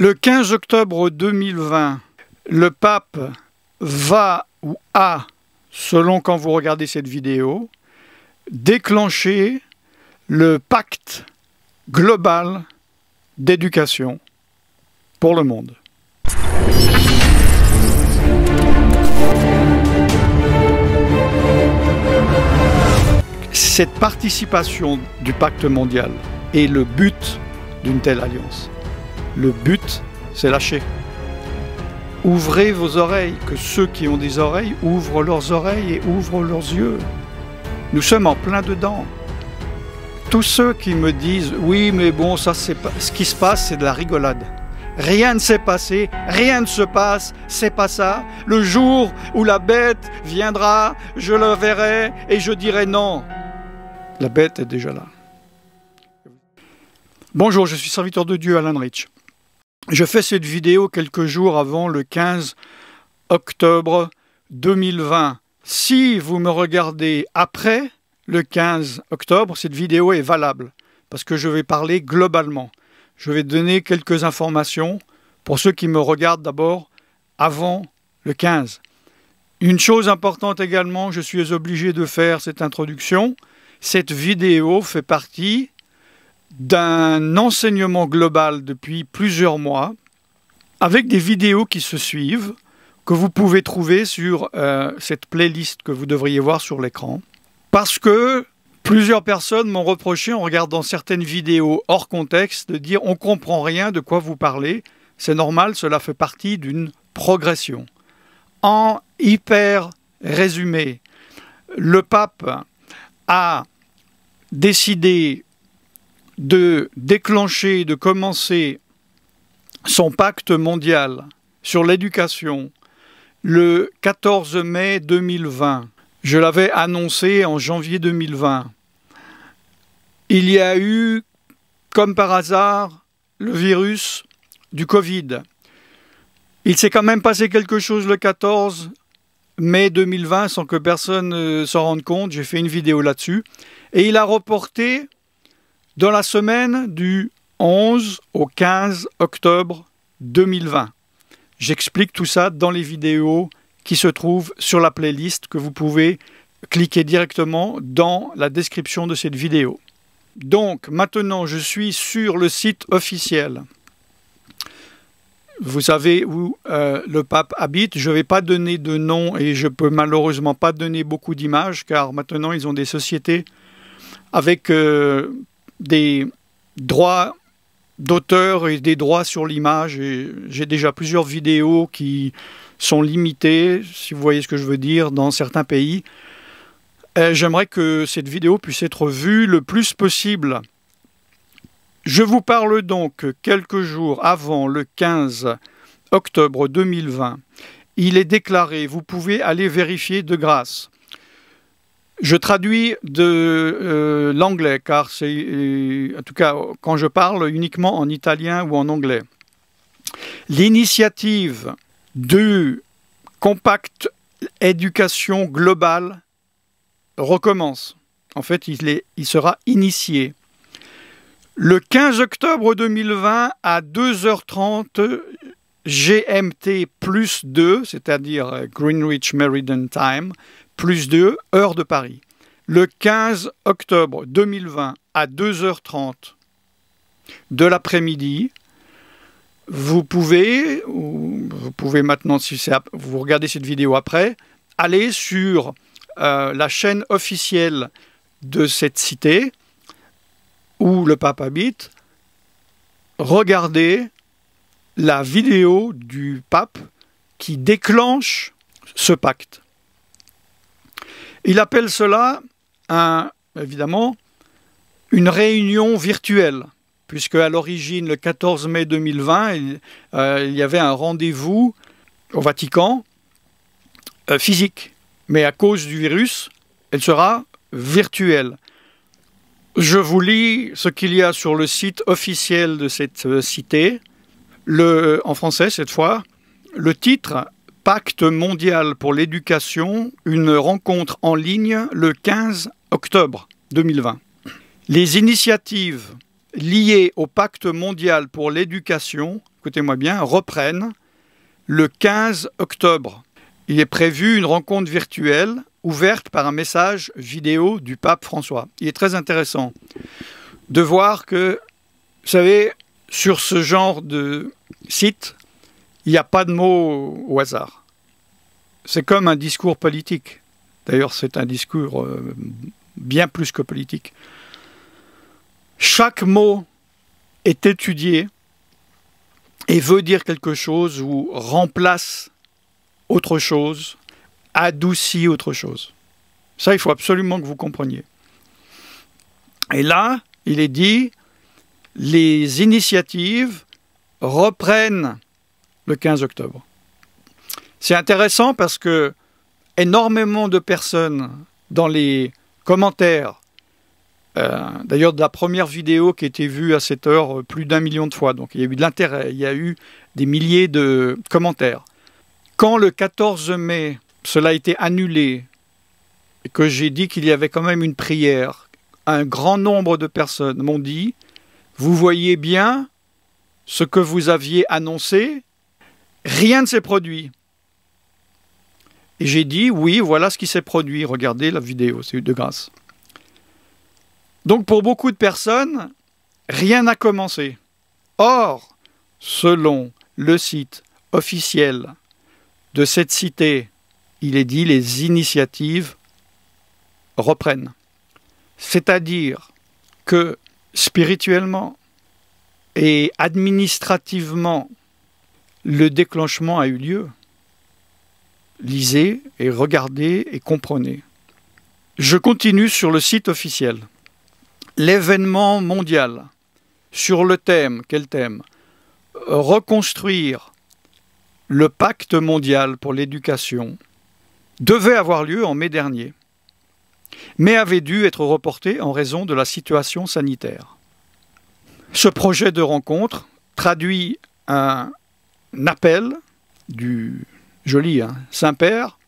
Le 15 octobre 2020, le pape va ou a, selon quand vous regardez cette vidéo, déclenché le pacte global d'éducation pour le monde. Cette participation du pacte mondial est le but d'une telle alliance. Le but, c'est lâcher. Ouvrez vos oreilles, que ceux qui ont des oreilles ouvrent leurs oreilles et ouvrent leurs yeux. Nous sommes en plein dedans. Tous ceux qui me disent « Oui, mais bon, ça c'est pas... ce qui se passe, c'est de la rigolade. Rien ne s'est passé, rien ne se passe, c'est pas ça. Le jour où la bête viendra, je le verrai et je dirai non. » La bête est déjà là. Bonjour, je suis serviteur de Dieu, Alan Rich. Je fais cette vidéo quelques jours avant le 15 octobre 2020. Si vous me regardez après le 15 octobre, cette vidéo est valable parce que je vais parler globalement. Je vais donner quelques informations pour ceux qui me regardent d'abord avant le 15. Une chose importante également, je suis obligé de faire cette introduction. Cette vidéo fait partie d'un enseignement global depuis plusieurs mois, avec des vidéos qui se suivent, que vous pouvez trouver sur cette playlist que vous devriez voir sur l'écran. Parce que plusieurs personnes m'ont reproché, en regardant certaines vidéos hors contexte, de dire « on ne comprend rien de quoi vous parlez ». C'est normal, cela fait partie d'une progression. En hyper résumé, le pape a décidé de déclencher, de commencer son pacte mondial sur l'éducation le 14 mai 2020. Je l'avais annoncé en janvier 2020. Il y a eu, comme par hasard, le virus du Covid. Il s'est quand même passé quelque chose le 14 mai 2020 sans que personne s'en rende compte. J'ai fait une vidéo là-dessus. Et il a reporté dans la semaine du 11 au 15 octobre 2020. J'explique tout ça dans les vidéos qui se trouvent sur la playlist que vous pouvez cliquer directement dans la description de cette vidéo. Donc, maintenant, je suis sur le site officiel. Vous savez où le pape habite. Je ne vais pas donner de nom et je ne peux malheureusement pas donner beaucoup d'images car maintenant, ils ont des sociétés avec des droits d'auteur et des droits sur l'image. J'ai déjà plusieurs vidéos qui sont limitées, si vous voyez ce que je veux dire, dans certains pays. J'aimerais que cette vidéo puisse être vue le plus possible. Je vous parle donc quelques jours avant le 15 octobre 2020. Il est déclaré, vous pouvez aller vérifier de grâce. Je traduis de l'anglais, car c'est, en tout cas, quand je parle uniquement en italien ou en anglais. L'initiative du Compact Éducation Globale recommence. En fait, il sera initié. Le 15 octobre 2020 à 2h30 GMT plus 2, c'est-à-dire Greenwich Meridian Time, plus 2, heure de Paris. Le 15 octobre 2020 à 2h30 de l'après-midi, vous pouvez maintenant, si vous regardez cette vidéo après, aller sur la chaîne officielle de cette cité où le pape habite, regardez la vidéo du pape qui déclenche ce pacte. Il appelle cela, évidemment, une réunion virtuelle, puisque à l'origine, le 14 mai 2020, il y avait un rendez-vous au Vatican physique. Mais à cause du virus, elle sera virtuelle. Je vous lis ce qu'il y a sur le site officiel de cette cité, en français cette fois, le titre « Pacte mondial pour l'éducation, une rencontre en ligne le 15 octobre 2020 ». Les initiatives liées au pacte mondial pour l'éducation, écoutez-moi bien, reprennent le 15 octobre. Il est prévu une rencontre virtuelle ouverte par un message vidéo du pape François. Il est très intéressant de voir que, vous savez, sur ce genre de site, il n'y a pas de mots au hasard. C'est comme un discours politique. D'ailleurs, c'est un discours bien plus que politique. Chaque mot est étudié et veut dire quelque chose ou remplace autre chose, adoucit autre chose. Ça, il faut absolument que vous compreniez. Et là, il est dit, les initiatives reprennent le 15 octobre. C'est intéressant parce que énormément de personnes dans les commentaires, d'ailleurs de la première vidéo qui a été vue à cette heure plus d'1 million de fois, donc il y a eu de l'intérêt, il y a eu des milliers de commentaires. Quand le 14 mai, cela a été annulé, et que j'ai dit qu'il y avait quand même une prière, un grand nombre de personnes m'ont dit « Vous voyez bien ce que vous aviez annoncé, rien ne s'est produit. » Et j'ai dit « Oui, voilà ce qui s'est produit, regardez la vidéo, c'est de grâce. » Donc pour beaucoup de personnes, rien n'a commencé. Or, selon le site officiel de cette cité, il est dit les initiatives reprennent. C'est-à-dire que spirituellement et administrativement, le déclenchement a eu lieu. Lisez et regardez et comprenez. Je continue sur le site officiel. L'événement mondial sur le thème, quel thème? Reconstruire le pacte mondial pour l'éducation devait avoir lieu en mai dernier, mais avait dû être reporté en raison de la situation sanitaire. Ce projet de rencontre traduit un appel du joli Saint-Père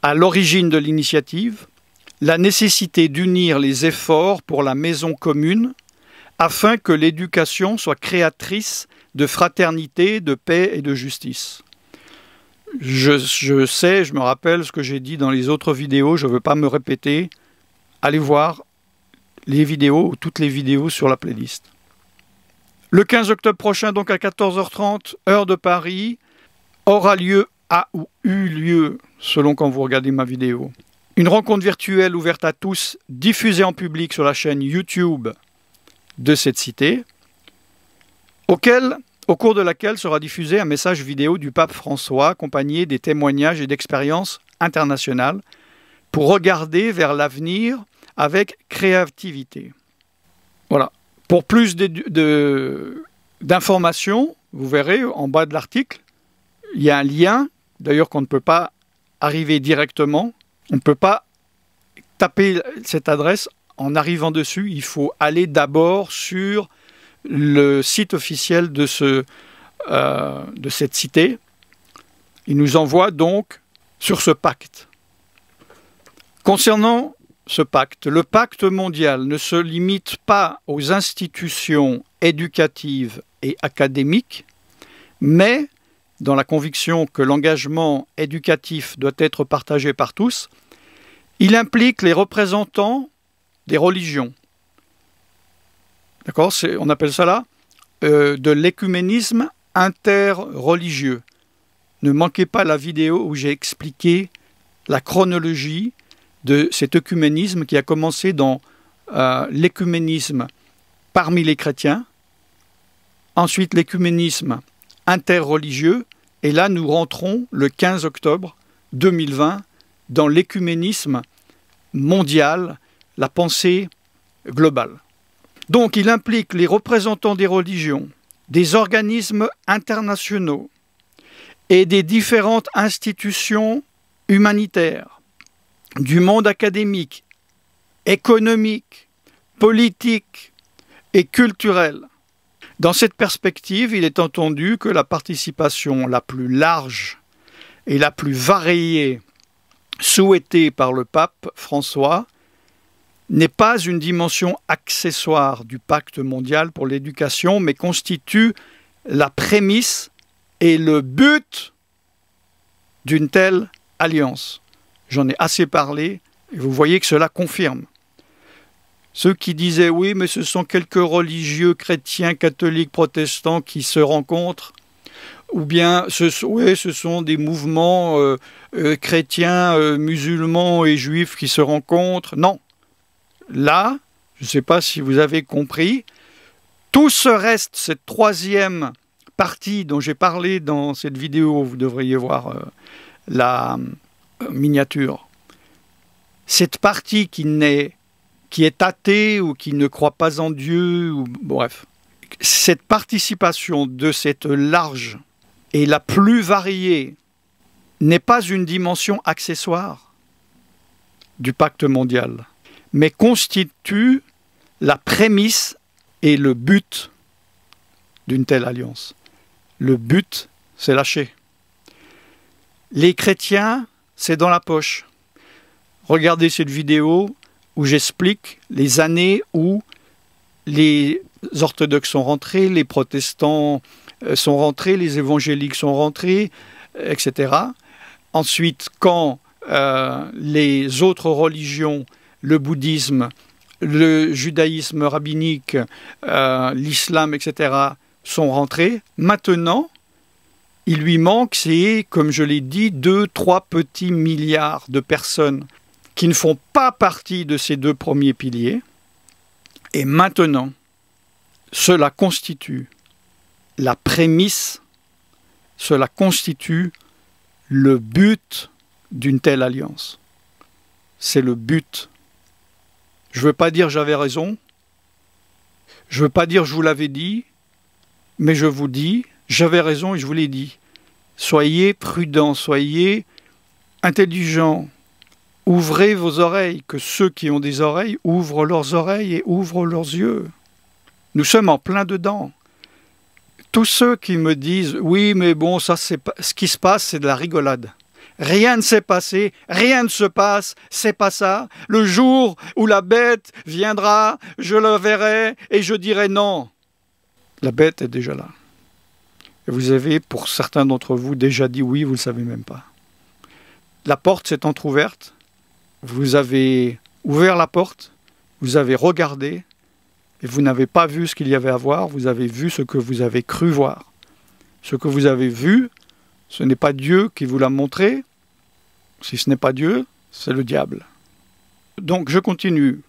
à l'origine de l'initiative, la nécessité d'unir les efforts pour la maison commune afin que l'éducation soit créatrice de fraternité, de paix et de justice. Je sais, je me rappelle ce que j'ai dit dans les autres vidéos, je ne veux pas me répéter. Allez voir les vidéos, toutes les vidéos sur la playlist. Le 15 octobre prochain, donc à 14h30, heure de Paris, aura lieu, a ou eu lieu, selon quand vous regardez ma vidéo, une rencontre virtuelle ouverte à tous, diffusée en public sur la chaîne YouTube de cette cité, au cours de laquelle sera diffusé un message vidéo du pape François, accompagné des témoignages et d'expériences internationales, pour regarder vers l'avenir avec créativité. Voilà. Pour plus d'informations, vous verrez en bas de l'article, il y a un lien, d'ailleurs qu'on ne peut pas arriver directement, on ne peut pas taper cette adresse en arrivant dessus, il faut aller d'abord sur le site officiel de cette cité. Il nous envoie donc sur ce pacte. Concernant ce pacte, le pacte mondial ne se limite pas aux institutions éducatives et académiques, mais dans la conviction que l'engagement éducatif doit être partagé par tous, il implique les représentants des religions. D'accord, on appelle ça là de l'écuménisme interreligieux. Ne manquez pas la vidéo où j'ai expliqué la chronologie de cet œcuménisme qui a commencé dans l'écuménisme parmi les chrétiens, ensuite l'écuménisme interreligieux, et là nous rentrons le 15 octobre 2020 dans l'écuménisme mondial, la pensée globale. Donc il implique les représentants des religions, des organismes internationaux et des différentes institutions humanitaires, du monde académique, économique, politique et culturel. Dans cette perspective, il est entendu que la participation la plus large et la plus variée souhaitée par le pape François n'est pas une dimension accessoire du pacte mondial pour l'éducation, mais constitue la prémisse et le but d'une telle alliance. J'en ai assez parlé, et vous voyez que cela confirme. Ceux qui disaient « oui, mais ce sont quelques religieux chrétiens, catholiques, protestants qui se rencontrent », ou bien ce sont des mouvements chrétiens, musulmans et juifs qui se rencontrent. Non. Là, je ne sais pas si vous avez compris, tout ce reste, cette troisième partie dont j'ai parlé dans cette vidéo, vous devriez voir la miniature, cette partie qui est athée ou qui ne croit pas en Dieu, ou bref, cette participation de cette large et la plus variée n'est pas une dimension accessoire du pacte mondial, mais constitue la prémisse et le but d'une telle alliance. Le but, c'est lâché. Les chrétiens, c'est dans la poche. Regardez cette vidéo où j'explique les années où les orthodoxes sont rentrés, les protestants sont rentrés, les évangéliques sont rentrés, etc. Ensuite, quand les autres religions, le bouddhisme, le judaïsme rabbinique, l'islam, etc., sont rentrés, maintenant, il lui manque, c'est, comme je l'ai dit, 2-3 petits milliards de personnes qui ne font pas partie de ces deux premiers piliers. Et maintenant, cela constitue la prémisse, cela constitue le but d'une telle alliance. C'est le but. Je ne veux pas dire j'avais raison, je ne veux pas dire je vous l'avais dit, mais je vous dis, j'avais raison et je vous l'ai dit. Soyez prudents, soyez intelligents, ouvrez vos oreilles, que ceux qui ont des oreilles ouvrent leurs oreilles et ouvrent leurs yeux. Nous sommes en plein dedans. Tous ceux qui me disent « oui, mais bon, ça, c'est pas... ce qui se passe, c'est de la rigolade. Rien ne s'est passé, rien ne se passe, c'est pas ça. Le jour où la bête viendra, je le verrai et je dirai non. » La bête est déjà là. Et vous avez, pour certains d'entre vous, déjà dit oui, vous ne le savez même pas. La porte s'est entrouverte, vous avez ouvert la porte, vous avez regardé, et vous n'avez pas vu ce qu'il y avait à voir, vous avez vu ce que vous avez cru voir. Ce que vous avez vu, ce n'est pas Dieu qui vous l'a montré. Si ce n'est pas Dieu, c'est le diable. Donc je continue.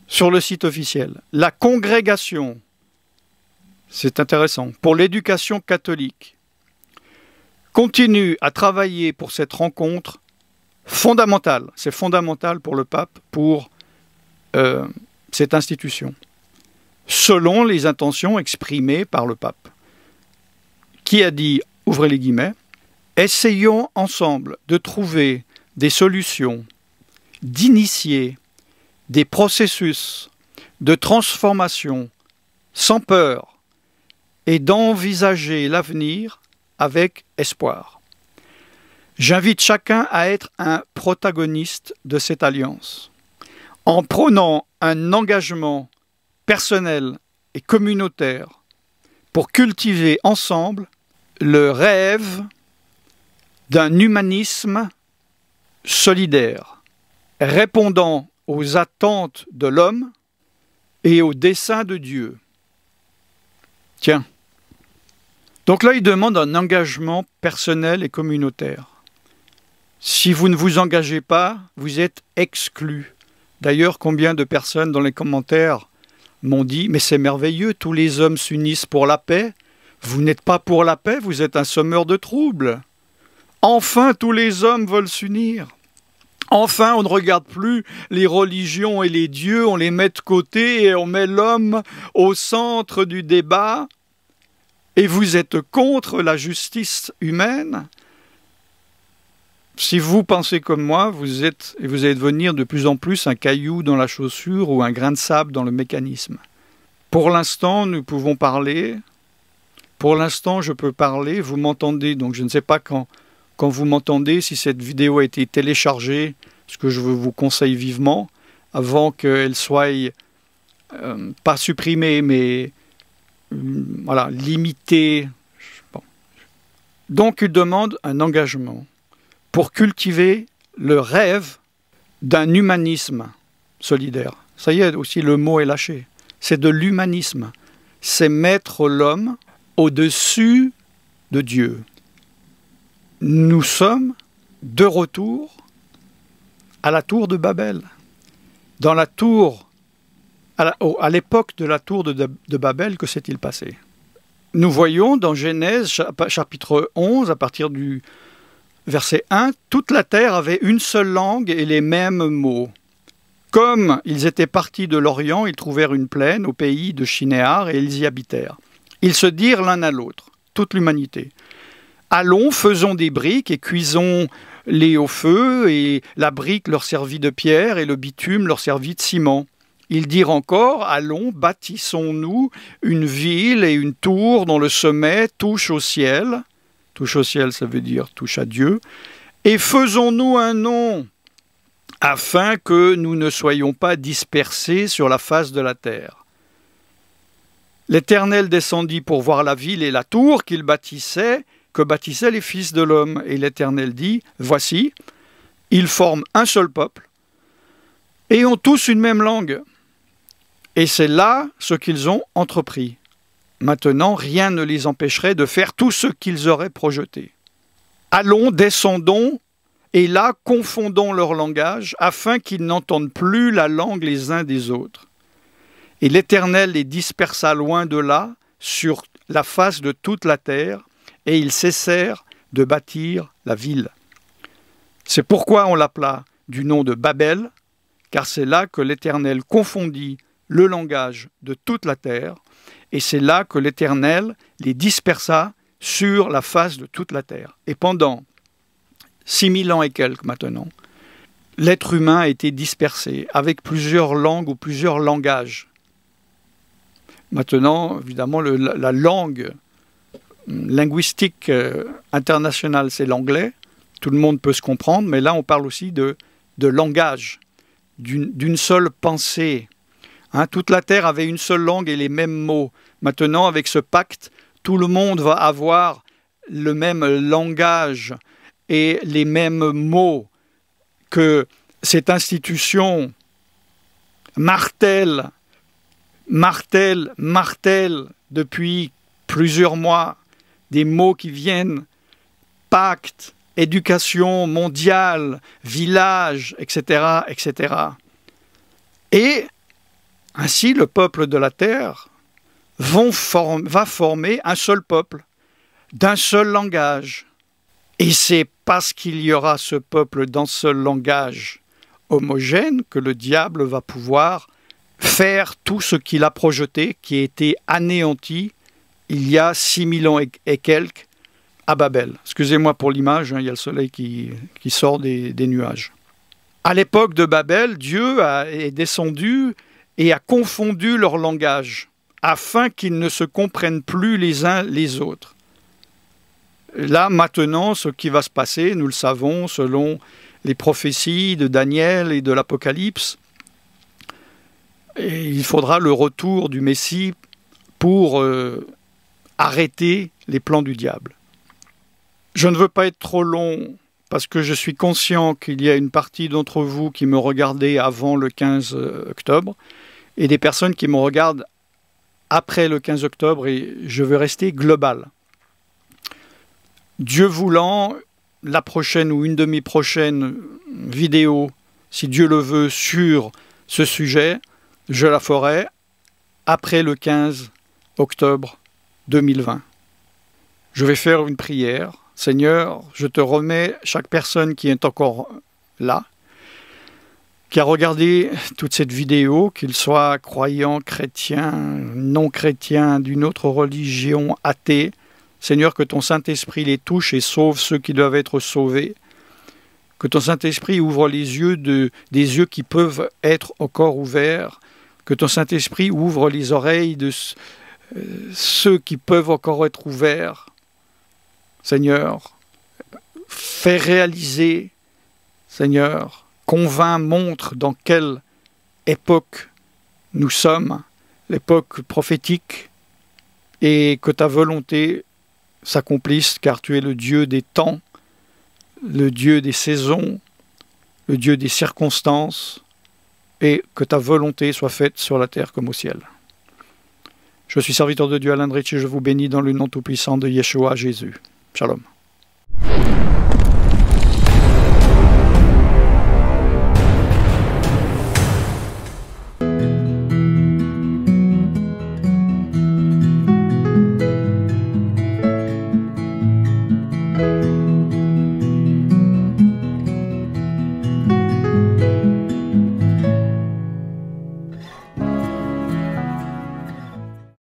Sur le site officiel, la congrégation, c'est intéressant, pour l'éducation catholique, continue à travailler pour cette rencontre fondamentale. C'est fondamental pour le pape, pour cette institution, selon les intentions exprimées par le pape, qui a dit, ouvrez les guillemets, « Essayons ensemble de trouver des solutions, d'initier des processus de transformation sans peur et d'envisager l'avenir avec espoir. J'invite chacun à être un protagoniste de cette alliance, en prenant un engagement personnel et communautaire pour cultiver ensemble le rêve d'un humanisme solidaire, répondant aux attentes de l'homme et aux desseins de Dieu. » Tiens. Donc là, il demande un engagement personnel et communautaire. Si vous ne vous engagez pas, vous êtes exclu. D'ailleurs, combien de personnes dans les commentaires m'ont dit « Mais c'est merveilleux, tous les hommes s'unissent pour la paix. Vous n'êtes pas pour la paix, vous êtes un semeur de troubles. Enfin, tous les hommes veulent s'unir. Enfin, on ne regarde plus les religions et les dieux, on les met de côté et on met l'homme au centre du débat. Et vous êtes contre la justice humaine. Si vous pensez comme moi, vous allez devenir de plus en plus un caillou dans la chaussure ou un grain de sable dans le mécanisme. Pour l'instant, nous pouvons parler. Pour l'instant, je peux parler. Vous m'entendez, donc je ne sais pas quand vous m'entendez, si cette vidéo a été téléchargée, ce que je vous conseille vivement, avant qu'elle soit pas supprimée, mais voilà, limitée. Bon. Donc il demande un engagement pour cultiver le rêve d'un humanisme solidaire. Ça y est, aussi le mot est lâché. C'est de l'humanisme. C'est mettre l'homme au-dessus de Dieu. Nous sommes de retour à la tour de Babel. Dans la tour, à l'époque de la tour de Babel, que s'est-il passé? Nous voyons dans Genèse chapitre 11, à partir du verset 1, toute la terre avait une seule langue et les mêmes mots. Comme ils étaient partis de l'Orient, ils trouvèrent une plaine au pays de Shinéar et ils y habitèrent. Ils se dirent l'un à l'autre, toute l'humanité: allons, faisons des briques et cuisons-les au feu, et la brique leur servit de pierre et le bitume leur servit de ciment. Ils dirent encore: allons, bâtissons-nous une ville et une tour dont le sommet touche au ciel. Touche au ciel, ça veut dire touche à Dieu. Et faisons-nous un nom, afin que nous ne soyons pas dispersés sur la face de la terre. L'Éternel descendit pour voir la ville et la tour que bâtissaient les fils de l'homme. Et l'Éternel dit: voici, ils forment un seul peuple et ont tous une même langue. Et c'est là ce qu'ils ont entrepris. Maintenant, rien ne les empêcherait de faire tout ce qu'ils auraient projeté. Allons, descendons, et là, confondons leur langage, afin qu'ils n'entendent plus la langue les uns des autres. Et l'Éternel les dispersa loin de là, sur la face de toute la terre, et ils cessèrent de bâtir la ville. C'est pourquoi on l'appela du nom de Babel, car c'est là que l'Éternel confondit le langage de toute la terre, et c'est là que l'Éternel les dispersa sur la face de toute la terre. Et pendant 6000 ans et quelques maintenant, l'être humain a été dispersé avec plusieurs langues ou plusieurs langages. Maintenant, évidemment, la langue linguistique internationale, c'est l'anglais. Tout le monde peut se comprendre, mais là, on parle aussi de langage, d'une seule pensée. Hein, toute la terre avait une seule langue et les mêmes mots. Maintenant, avec ce pacte, tout le monde va avoir le même langage et les mêmes mots, que cette institution martèle depuis plusieurs mois, des mots qui viennent: pacte, éducation mondiale, village, etc., etc. Et ainsi, le peuple de la terre va former un seul peuple, d'un seul langage. Et c'est parce qu'il y aura ce peuple d'un seul langage homogène que le diable va pouvoir faire tout ce qu'il a projeté, qui a été anéanti il y a 6000 ans et quelques à Babel. Excusez-moi pour l'image, il y a le soleil qui sort des nuages. À l'époque de Babel, Dieu est descendu et a confondu leur langage, afin qu'ils ne se comprennent plus les uns les autres. Là, maintenant, ce qui va se passer, nous le savons, selon les prophéties de Daniel et de l'Apocalypse, et il faudra le retour du Messie pour arrêter les plans du diable. Je ne veux pas être trop long, parce que je suis conscient qu'il y a une partie d'entre vous qui me regardez avant le 15 octobre, et des personnes qui me regardent après le 15 octobre, et je veux rester global. Dieu voulant, la prochaine ou une demi-prochaine vidéo, si Dieu le veut, sur ce sujet, je la ferai après le 15 octobre 2020. Je vais faire une prière. Seigneur, je te remets chaque personne qui est encore là, qui a regardé toute cette vidéo, qu'il soit croyant, chrétien, non chrétien, d'une autre religion, athée. Seigneur, que ton Saint-Esprit les touche et sauve ceux qui doivent être sauvés. Que ton Saint-Esprit ouvre les yeux des yeux qui peuvent être encore ouverts. Que ton Saint-Esprit ouvre les oreilles de ceux qui peuvent encore être ouverts. Seigneur, fais réaliser, Seigneur, convainc, montre dans quelle époque nous sommes, l'époque prophétique, et que ta volonté s'accomplisse, car tu es le Dieu des temps, le Dieu des saisons, le Dieu des circonstances, et que ta volonté soit faite sur la terre comme au ciel. Je suis serviteur de Dieu Alain Drich et je vous bénis dans le nom tout-puissant de Yeshua Jésus. Shalom.